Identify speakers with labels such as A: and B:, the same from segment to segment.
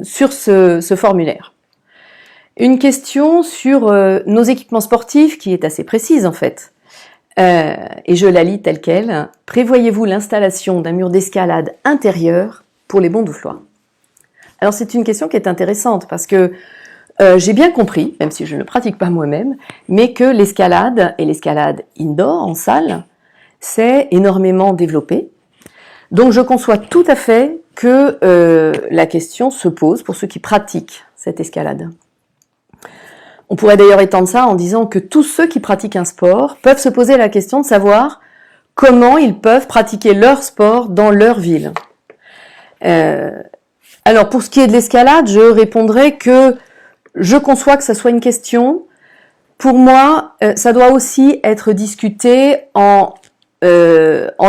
A: sur ce formulaire. Une question sur nos équipements sportifs qui est assez précise en fait. Et je la lis telle quelle. Prévoyez-vous l'installation d'un mur d'escalade intérieur pour les bondouflois? Alors c'est une question qui est intéressante parce que j'ai bien compris, même si je ne le pratique pas moi-même, mais que l'escalade, et l'escalade indoor, en salle, c'est énormément développé. Donc je conçois tout à fait que la question se pose pour ceux qui pratiquent cette escalade. On pourrait d'ailleurs étendre ça en disant que tous ceux qui pratiquent un sport peuvent se poser la question de savoir comment ils peuvent pratiquer leur sport dans leur ville. Alors pour ce qui est de l'escalade, je répondrai que je conçois que ça soit une question. Pour moi, ça doit aussi être discuté en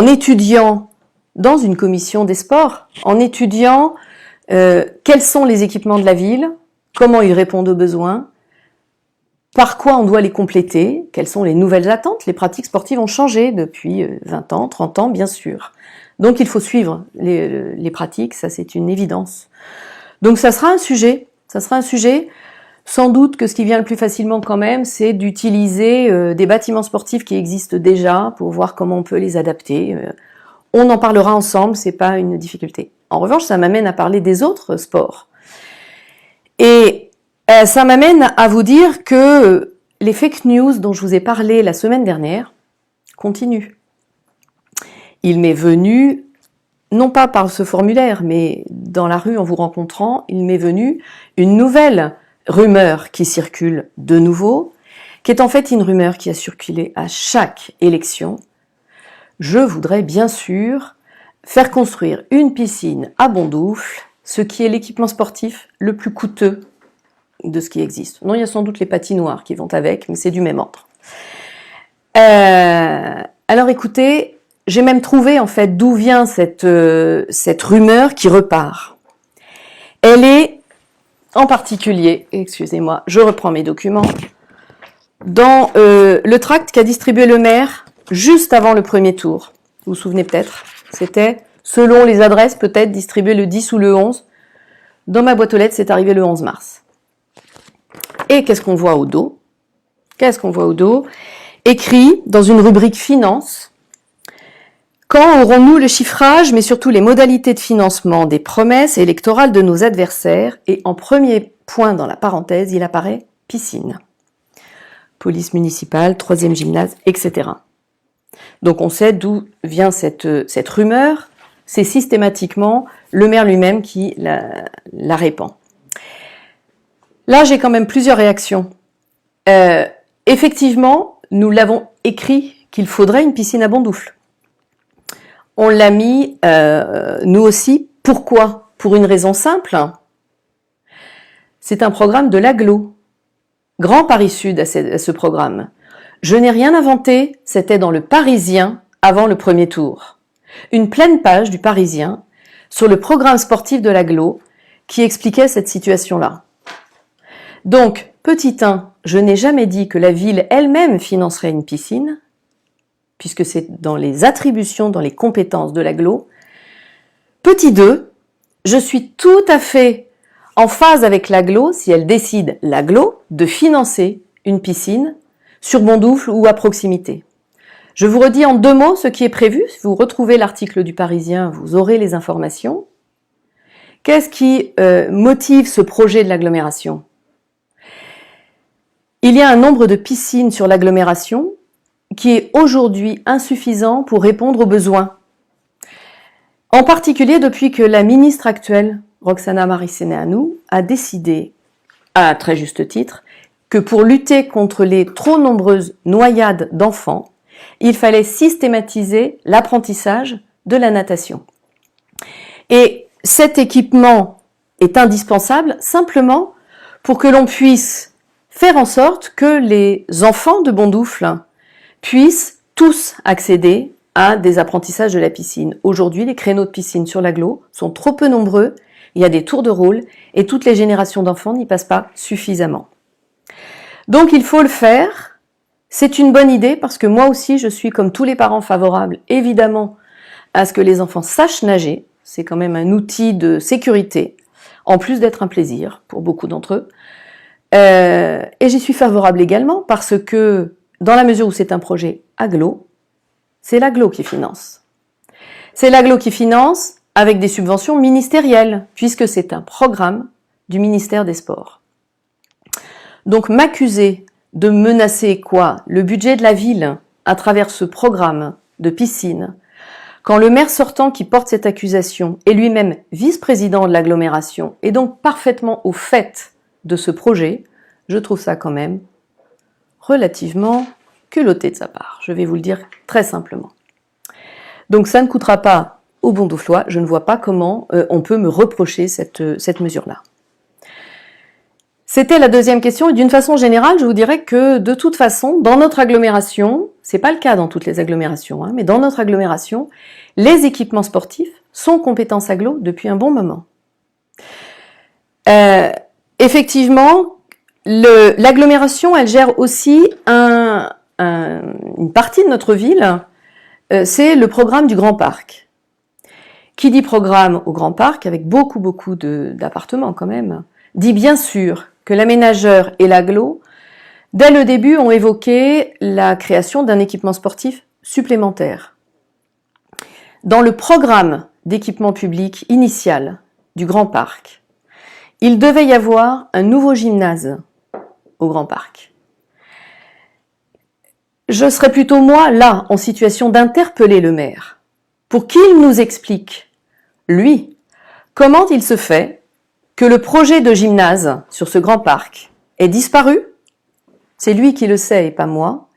A: étudiant dans une commission des sports, en étudiant quels sont les équipements de la ville, comment ils répondent aux besoins, par quoi on doit les compléter, quelles sont les nouvelles attentes. Les pratiques sportives ont changé depuis 20 ans, 30 ans, bien sûr. Donc il faut suivre les pratiques, ça c'est une évidence. Donc ça sera un sujet. Sans doute que ce qui vient le plus facilement quand même, c'est d'utiliser des bâtiments sportifs qui existent déjà pour voir comment on peut les adapter. On en parlera ensemble, c'est pas une difficulté. En revanche, ça m'amène à parler des autres sports. Et ça m'amène à vous dire que les fake news dont je vous ai parlé la semaine dernière continuent. Il m'est venu, non pas par ce formulaire, mais dans la rue en vous rencontrant, il m'est venu une nouvelle rumeur qui circule de nouveau, qui est en fait une rumeur qui a circulé à chaque élection. Je voudrais bien sûr faire construire une piscine à Bondoufle, ce qui est l'équipement sportif le plus coûteux de ce qui existe. Non, il y a sans doute les patinoires qui vont avec, mais c'est du même ordre. Alors écoutez, j'ai même trouvé en fait d'où vient cette rumeur qui repart. Elle est en particulier, excusez-moi, je reprends mes documents, dans le tract qu'a distribué le maire juste avant le premier tour. Vous vous souvenez peut-être, c'était, selon les adresses, peut-être distribué le 10 ou le 11. Dans ma boîte aux lettres, c'est arrivé le 11 mars. Et qu'est-ce qu'on voit au dos? Écrit dans une rubrique finance. Quand aurons-nous le chiffrage, mais surtout les modalités de financement des promesses électorales de nos adversaires? Et en premier point dans la parenthèse, il apparaît piscine. Police municipale, 3e gymnase, etc. Donc on sait d'où vient cette rumeur. C'est systématiquement le maire lui-même qui la répand. Là, j'ai quand même plusieurs réactions. Effectivement, nous l'avons écrit qu'il faudrait une piscine à Bondoufle. On l'a mis, nous aussi. Pourquoi? Pour une raison simple. C'est un programme de l'Agglo. Grand Paris Sud à ce programme. Je n'ai rien inventé, c'était dans le Parisien avant le premier tour. Une pleine page du Parisien sur le programme sportif de l'Agglo qui expliquait cette situation-là. Donc, petit 1, je n'ai jamais dit que la ville elle-même financerait une piscine, puisque c'est dans les attributions, dans les compétences de l'Agglo. Petit 2, je suis tout à fait en phase avec l'Agglo, si elle décide, l'Agglo, de financer une piscine sur Bondoufle ou à proximité. Je vous redis en 2 mots ce qui est prévu. Si vous retrouvez l'article du Parisien, vous aurez les informations. Qu'est-ce qui motive ce projet de l'agglomération? Il y a un nombre de piscines sur l'agglomération qui est aujourd'hui insuffisant pour répondre aux besoins. En particulier depuis que la ministre actuelle, Roxana Maracineanu, a décidé, à très juste titre, que pour lutter contre les trop nombreuses noyades d'enfants, il fallait systématiser l'apprentissage de la natation. Et cet équipement est indispensable simplement pour que l'on puisse faire en sorte que les enfants de Bondoufle puissent tous accéder à des apprentissages de la piscine. Aujourd'hui, les créneaux de piscine sur l'agglo sont trop peu nombreux, il y a des tours de rôle et toutes les générations d'enfants n'y passent pas suffisamment. Donc il faut le faire, c'est une bonne idée parce que moi aussi je suis comme tous les parents favorables évidemment à ce que les enfants sachent nager, c'est quand même un outil de sécurité. en plus d'être un plaisir pour beaucoup d'entre eux. Et j'y suis favorable également parce que, dans la mesure où c'est un projet agglo, c'est l'agglo qui finance. C'est l'agglo qui finance avec des subventions ministérielles, puisque c'est un programme du ministère des Sports. Donc m'accuser de menacer quoi? Le budget de la ville à travers ce programme de piscine, quand le maire sortant qui porte cette accusation est lui-même vice-président de l'agglomération et donc parfaitement au fait de ce projet, je trouve ça quand même relativement culotté de sa part. Je vais vous le dire très simplement. Donc ça ne coûtera pas au bon Douflois, je ne vois pas comment on peut me reprocher cette mesure-là. C'était la deuxième question, et d'une façon générale, je vous dirais que de toute façon, dans notre agglomération, c'est pas le cas dans toutes les agglomérations, mais dans notre agglomération, les équipements sportifs sont compétence agglo depuis un bon moment. Effectivement, l'agglomération, elle gère aussi une partie de notre ville, c'est le programme du Grand Parc. Qui dit programme au Grand Parc, avec beaucoup d'appartements quand même, dit bien sûr que l'aménageur et l'agglo, dès le début, ont évoqué la création d'un équipement sportif supplémentaire. Dans le programme d'équipement public initial du Grand Parc, il devait y avoir un nouveau gymnase au Grand Parc. Je serais plutôt, moi, là, en situation d'interpeller le maire, pour qu'il nous explique, lui, comment il se fait que le projet de gymnase sur ce grand parc est disparu, c'est lui qui le sait et pas moi,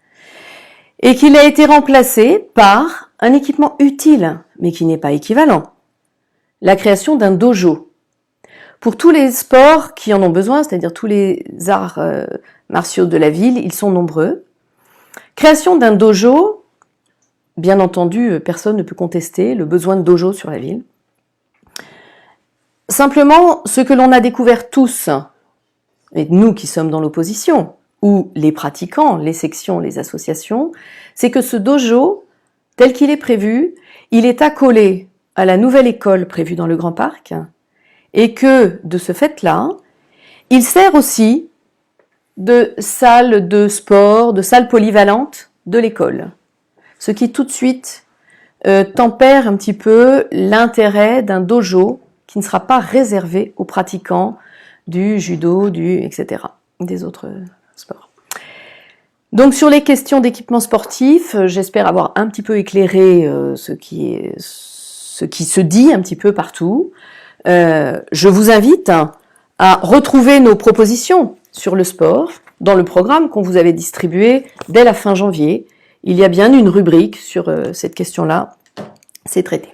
A: et qu'il a été remplacé par un équipement utile, mais qui n'est pas équivalent, la création d'un dojo. Pour tous les sports qui en ont besoin, c'est-à-dire tous les arts martiaux de la ville, ils sont nombreux. Création d'un dojo, bien entendu, personne ne peut contester le besoin de dojo sur la ville. Simplement, ce que l'on a découvert tous, et nous qui sommes dans l'opposition, ou les pratiquants, les sections, les associations, c'est que ce dojo, tel qu'il est prévu, il est accolé à la nouvelle école prévue dans le Grand Parc, et que, de ce fait-là, il sert aussi de salle de sport, de salle polyvalente de l'école. Ce qui tout de suite tempère un petit peu l'intérêt d'un dojo qui ne sera pas réservé aux pratiquants du judo, etc., des autres sports. Donc sur les questions d'équipement sportif, j'espère avoir un petit peu éclairé ce qui se dit un petit peu partout. Je vous invite à retrouver nos propositions sur le sport dans le programme qu'on vous avait distribué dès la fin janvier. Il y a bien une rubrique sur cette question-là, c'est traité.